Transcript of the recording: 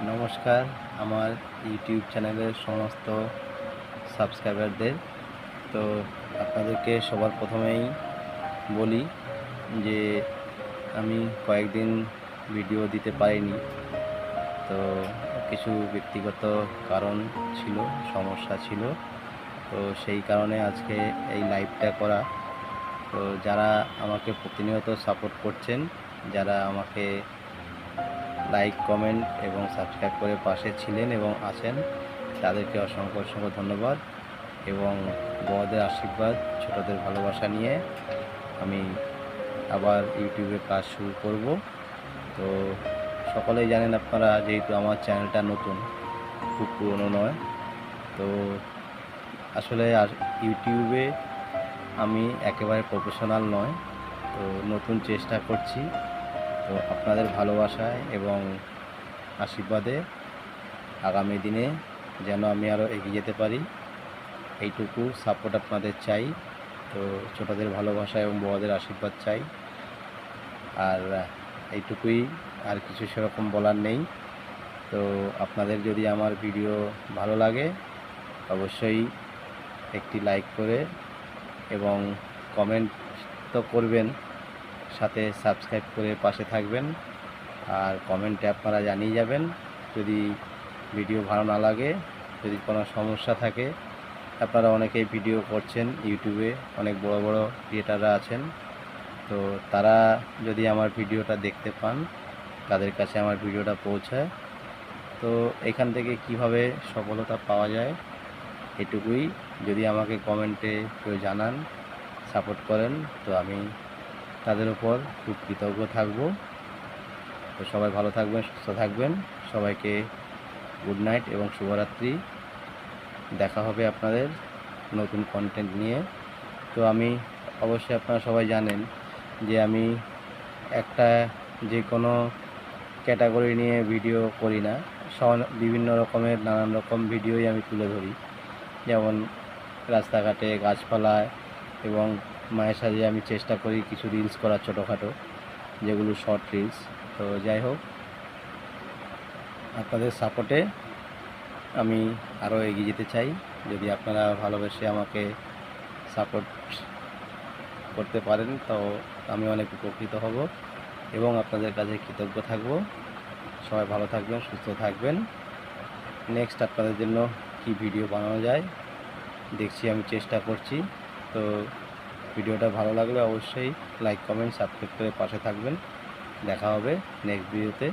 নমস্কার আমার ইউটিউব চ্যানেলের সমস্ত সাবস্ক্রাইবারদের। তো আপনাদেরকে সবার প্রথমেই বলি যে আমি কয়েকদিন ভিডিও দিতে পারিনি। তো কিছু ব্যক্তিগত কারণ ছিল, সমস্যা ছিল। তো সেই কারণে আজকে এই লাইভটা করা। তো যারা আমাকে প্রতিনিয়ত সাপোর্ট করছেন, যারা আমাকে লাইক, কমেন্ট এবং সাবস্ক্রাইব করে পাশে ছিলেন এবং আছেন, তাদেরকে অসংখ্য অসংখ্য ধন্যবাদ এবং বড়দের আশীর্বাদ, ছোটদের ভালোবাসা নিয়ে আমি আবার ইউটিউবে কাজ শুরু করব। তো সকলেই জানেন আপনারা, যেহেতু আমার চ্যানেলটা নতুন, খুব পুরনো নয়। তো আসলে ইউটিউবে আমি একেবারে প্রফেশনাল নয়। তো নতুন চেষ্টা করছি। তো আপনাদের ভালোবাসায় এবং আশীর্বাদে আগামী দিনে যেন আমি আরও এগিয়ে যেতে পারি, এইটুকু সাপোর্ট আপনাদের চাই। তো ছোটদের ভালোবাসা এবং বড়দের আশীর্বাদ চাই। আর এইটুকুই, আর কিছু সেরকম বলার নেই। তো আপনাদের যদি আমার ভিডিও ভালো লাগে অবশ্যই একটি লাইক করে এবং কমেন্ট তো করবেন, সাথে সাবস্ক্রাইব করে পাশে থাকবেন। আর কমেন্টে আপনারা জানিয়ে যাবেন যদি ভিডিও ভালো না লাগে, যদি কোনো সমস্যা থাকে। আপনারা অনেকেই ভিডিও করছেন ইউটিউবে, অনেক বড় বড় ক্রিয়েটাররা আছেন। তো তারা যদি আমার ভিডিওটা দেখতে পান, তাদের কাছে আমার ভিডিওটা পৌঁছায়। তো এখান থেকে কিভাবে সফলতা পাওয়া যায়, এটুকুই যদি আমাকে কমেন্টে কেউ জানান, সাপোর্ট করেন, তো আমি তাদের উপর খুব কৃতজ্ঞ থাকব। তো সবাই ভালো থাকবেন, সুস্থ থাকবেন। সবাইকে গুড নাইট এবং শুভরাত্রি। দেখা হবে আপনাদের নতুন কন্টেন্ট নিয়ে। তো আমি অবশ্যই, আপনারা সবাই জানেন যে আমি একটা যে কোনো ক্যাটাগরি নিয়ে ভিডিও করি না। বিভিন্ন রকমের নানান রকম ভিডিওই আমি তুলে ধরি। যেমন রাস্তাঘাটে, গাছপালায় এবং মায়ের সাথে আমি চেষ্টা করি কিছু রিলস করার, ছোটোখাটো, যেগুলো শর্ট রিলস। তো যাই হোক, আপনাদের সাপোর্টে আমি আরও এগিয়ে যেতে চাই। যদি আপনারা ভালোবেসে আমাকে সাপোর্ট করতে পারেন তো আমি অনেক উপকৃত হব এবং আপনাদের কাছে কৃতজ্ঞ থাকব। সবাই ভালো থাকবেন, সুস্থ থাকবেন। নেক্সট আপনাদের জন্য কি ভিডিও বানানো যায় দেখছি, আমি চেষ্টা করছি। তো ভিডিওটা ভালো লাগলে অবশ্যই লাইক, কমেন্ট, সাবস্ক্রাইব করে পাশে থাকবেন। দেখা হবে নেক্সট ভিডিওতে।